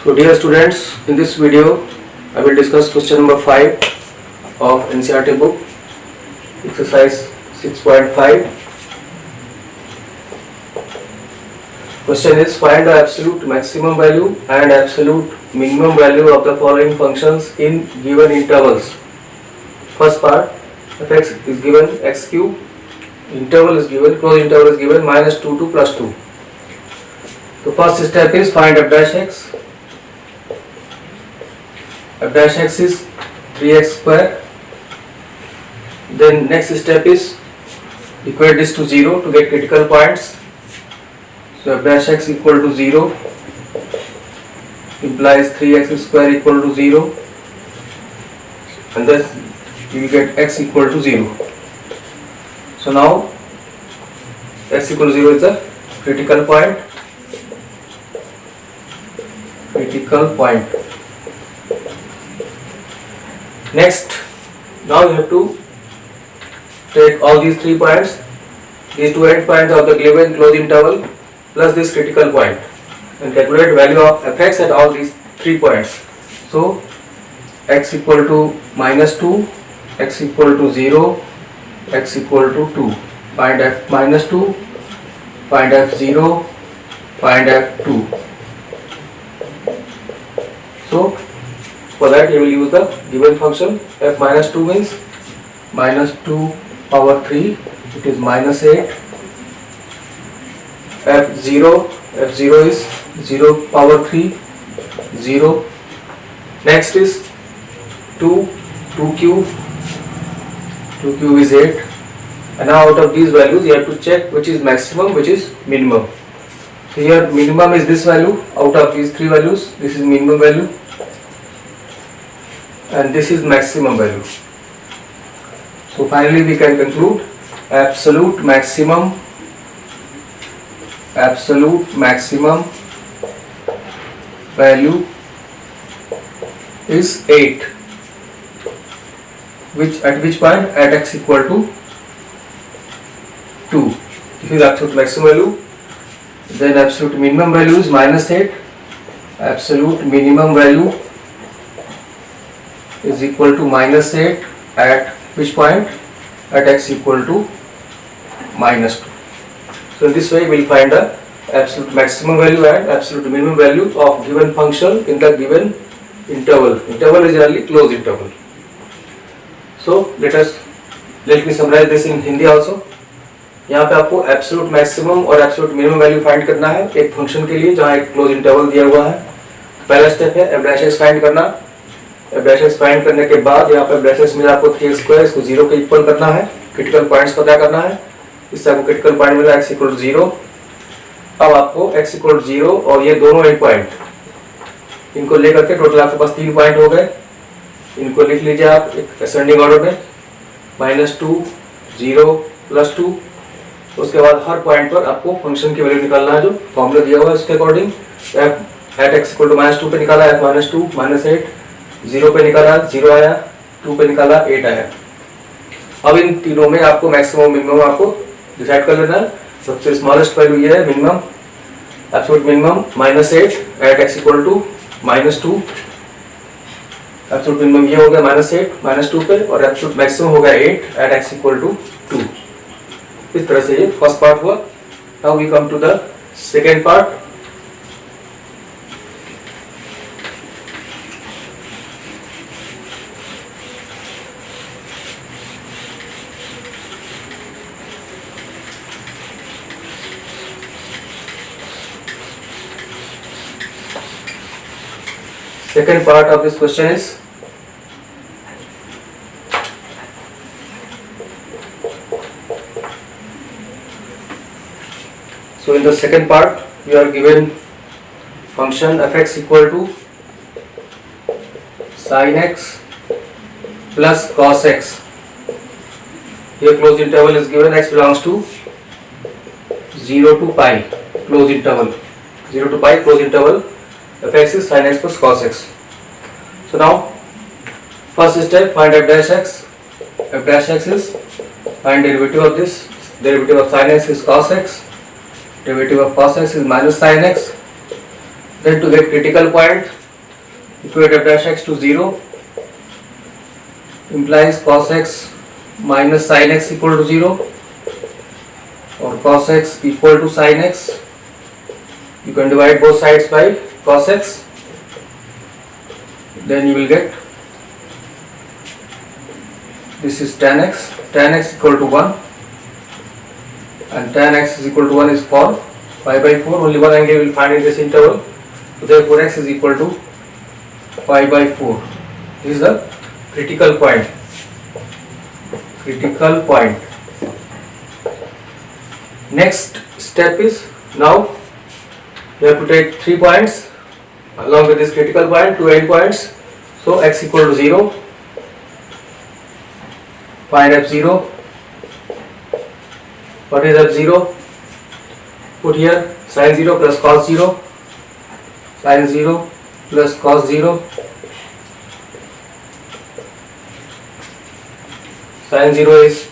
So dear students, in this video I will discuss question number 5 of NCERT book, exercise 6.5. Question is, find the absolute maximum value and absolute minimum value of the following functions in given intervals. First part, fx is given x cube, interval is given, closed interval is given -2 to +2. The first step is find f dash x. F dash x is 3x square. Then next step is equate this to 0 to get critical points. So f dash x equal to 0 implies 3x square equal to 0, and thus you will get x equal to 0. So now x equal to 0 is a critical point. Next, now you have to take all these 3 points, these 2 end points of the given closed interval plus this critical point, and calculate value of fx at all these 3 points. So x equal to -2, x equal to 0, x equal to 2. Find f -2, find f0, find f2. So for that you will use the given function. F -2 means -2 power 3, it is -8. F0 is 0 power 3, 0. Next is 2 cube, 2 cube is 8. And now out of these values you have to check which is maximum, which is minimum. So here minimum is this value. Out of these 3 values, this is minimum value and this is maximum value. So finally we can conclude absolute maximum value is 8, at which point at x equal to 2. This is absolute maximum value. Then absolute minimum value is -8. Absolute minimum value is equal to -8 at which point? At x equal to -2. So in this way we will find the absolute maximum value and absolute minimum value of given function in the given interval. Interval is generally closed interval. So let me summarize this in Hindi also. यहाँ पे आपको absolute maximum और absolute minimum value find करना है एक function के लिए जहाँ एक क्लोज इंटरवल दिया हुआ है. पहला स्टेप है एफ डैश एक्स फाइंड करना. एफ डैश एक्स फाइंड करने के बाद यहाँ पे एफ डैश एक्स मिला आपको 3x स्क्वायर, इसको 0 के इक्वल करना है. क्रिटिकल पॉइंट्स पता करना है. इससे आपको क्रिटिकल पॉइंट मिला x इक्वल टू 0. अब आपको x इक्वल टू 0 और ये दोनों एंड पॉइंट इनको लेकर के टोटल आपके पास 3 पॉइंट हो गए. इनको लिख लीजिए आप एक असेंडिंग ऑर्डर में, -2, 0, +2. उसके बाद हर पॉइंट पर आपको फंक्शन की वैल्यू निकालना है जो फॉर्मूला दिया हुआ है उसके according. f at x equal to -2 पे निकाला f -2 -8, 0 पे निकाला 0 आया, 2 पे निकाला 8 आया. अब इन तीनों में आपको मैक्सिमम मिनिमम आपको डिसाइड कर लेना है. सबसे स्मॉलेस्ट वैल्यू ये है minimum, absolute minimum -8 at x equal to -2. Absolute minimum ये हो गया -8 -2 पे, और एब्सोल्यूट मैक्सिमम हो गया 8 at x इक्वल टू 2. इस तरह से ये फर्स्ट पार्ट हुआ. Now we come to the second part. Second part of this question is so in the second part you are given function fx equal to sin x plus cos x. Here closed interval is given, x belongs to 0 to pi, closed interval 0 to pi, closed interval. Fx is sin x plus cos x. So now first step, find f dash x. F dash x is find derivative of this. Derivative of sin x is cos x. Derivative of cos x is minus sin x. Then to get critical point, equate f dash x to 0 implies cos x minus sin x equal to 0 or cos x equal to sin x. You can divide both sides by cos x, then you will get this is tan x equal to 1 and tan x is equal to 1 is for pi by 4, only one angle you will find in this interval, so therefore x is equal to pi by 4. This is the critical point. Next step is, now you have to take 3 points along with this critical point, 2 endpoints. So x equal to 0, find f0. What is f0? Put here sin 0 plus cos 0, sin 0 plus cos 0, sin 0 is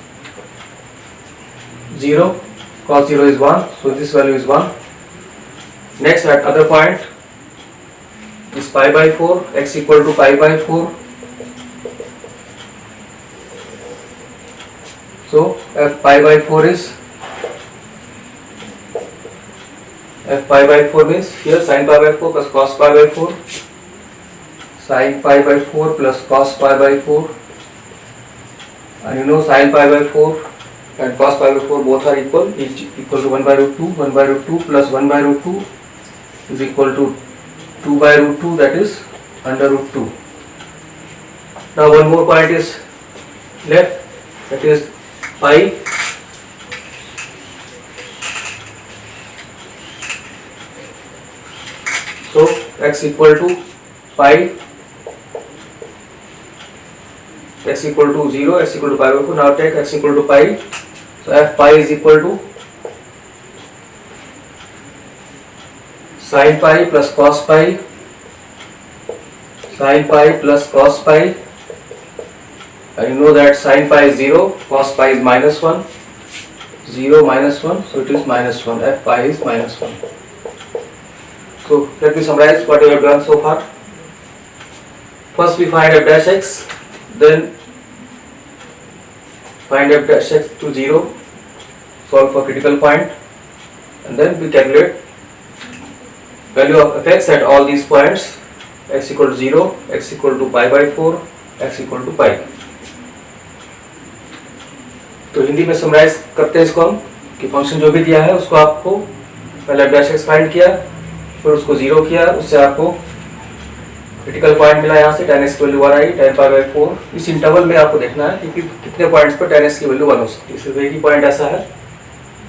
0, cos 0 is 1, so this value is 1. Next, at other point is pi by 4, x equal to pi by 4. So f pi by 4 is, f pi by 4 means here sin pi by 4 plus cos pi by 4, sin pi by 4 plus cos pi by 4, and you know sin pi by 4 and cos pi by 4 both are equal, each equal to 1 by root 2, 1 by root 2 plus 1 by root 2 is equal to 2 by root 2, that is under root 2. Now one more point is left, that is pi. So x equal to pi, x equal to 0, x equal to pi by 4. Now take x equal to pi. So f pi is equal to sin pi plus cos pi, sin pi plus cos pi, and you know that sin pi is 0, cos pi is minus 1, 0 minus 1, so it is minus 1, f pi is minus 1. So let me summarize what we have done so far. First we find f dash x, then find f dash x to 0, solve for critical point, and then we calculate value of fx at all these points, x equal to 0, x equal to pi by 4, x equal to pi. तो हिंदी में summarise करते हैं इसको हम कि function जो भी दिया है उसको आपको पहले f dash x फाइंड किया, फिर उसको 0 किया, उससे आपको क्रिटिकल पॉइंट मिला, यहाँ से tan x की value 1 I, tan pi by 4. इस इंटरवल में आपको देखना है कि कितने पॉइंट्स पर tan x की वैल्यू 1 हो सकती है. सिर्फ एक ही पॉइंट ऐसा है,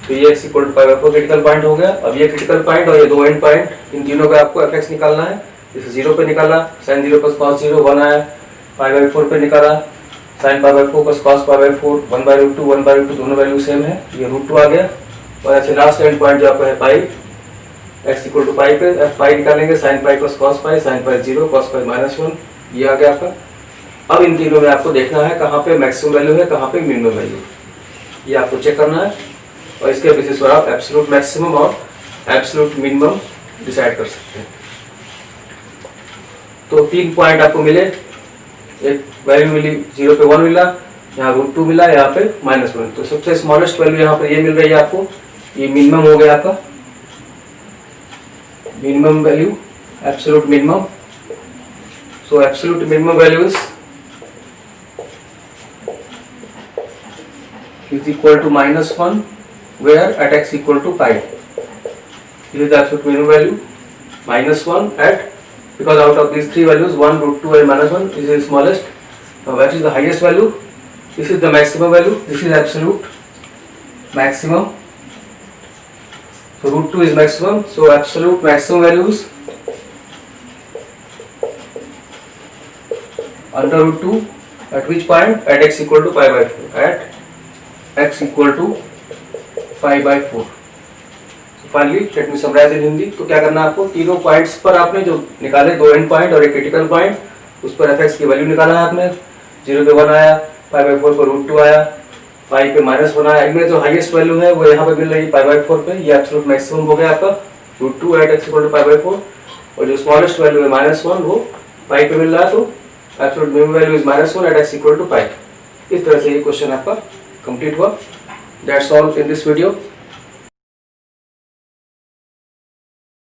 तो ये x equal to pi by 4 critical point हो गया. अब ये क्रिटिकल पॉइंट और ये दो एंड पॉइंट, इन तीनों पे आपको fx निकालना है. जैसे 0 पे निकाला sin 0 प्लस cos 0 1 आया, pi by 4 पे निकाला sin pi by 4 plus cos pi by 4 1 by root 2, 1 by root 2 दोनों वैल्यू सेम है, ये root 2 आ गया. और ऐसे लास्ट एंड पॉइंट जो आपका है पाई, x इक्वल टू पाई पे f पाई निकालेंगे, sin pi plus cos pi, sin pi 0, cos pi minus 1, ये आ गया आपका. अब इन तीनों में आपको देखना है कहाँ पे मैक्सिमम वैल्यू है, कहाँ पे मिनिमम वैल्यू, ये आपको चेक करना है. और इसके बेसिस पर आप एब्सोल्यूट मैक्सिमम और एब्सोल्यूट मिनिमम डिसाइड कर सकते हैं. तो 3 पॉइंट आपको मिले, एक वैल्यू मिली 0 पे 1 मिला, यहाँ रूट 2 मिला, यहाँ पे माइनस 1. तो सबसे स्मॉलेस्ट वैल्यू यहाँ पर ये मिल रही है आपको, ये मिनिमम हो गया आपका, minimum value, absolute minimum. So absolute minimum value is equal to minus 1 where at x equal to pi. This is the absolute minimum value, minus 1 at, because out of these three values 1, root 2 and minus 1, this is the smallest. Now what is the highest value? This is the maximum value, this is absolute maximum. So root 2 is maximum, so absolute maximum values under root 2 at which point? At x equal to pi by 4, at x equal to pi by 4. Finally let me summarise in Hindi. तो क्या करना है आपको, तीनों points पर आपने जो निकाले, दो एंड पॉइंट और एक क्रिटिकल पॉइंट, उस पर एफ एक्स की वैल्यू निकाला है आपने. 0 पे 1 आया, पाई बाई 4 पर रूट 2 आया, पाई पे माइनस 1 आया. इनमें जो हाईएस्ट वैल्यू है वो यहाँ पे मिल रही है पाई बाई 4 पे, ये एब्सोल्यूट मैक्सिमम हो गया आपका, root 2 at x equal to pi by 4. और जो स्मॉलेस्ट वैल्यू है -1 वो पाई पे मिल रहा है, तो absolute minimum value is -1 at x equal to pi. इस तरह से ये क्वेश्चन आपका कंप्लीट हुआ। That's all in this video.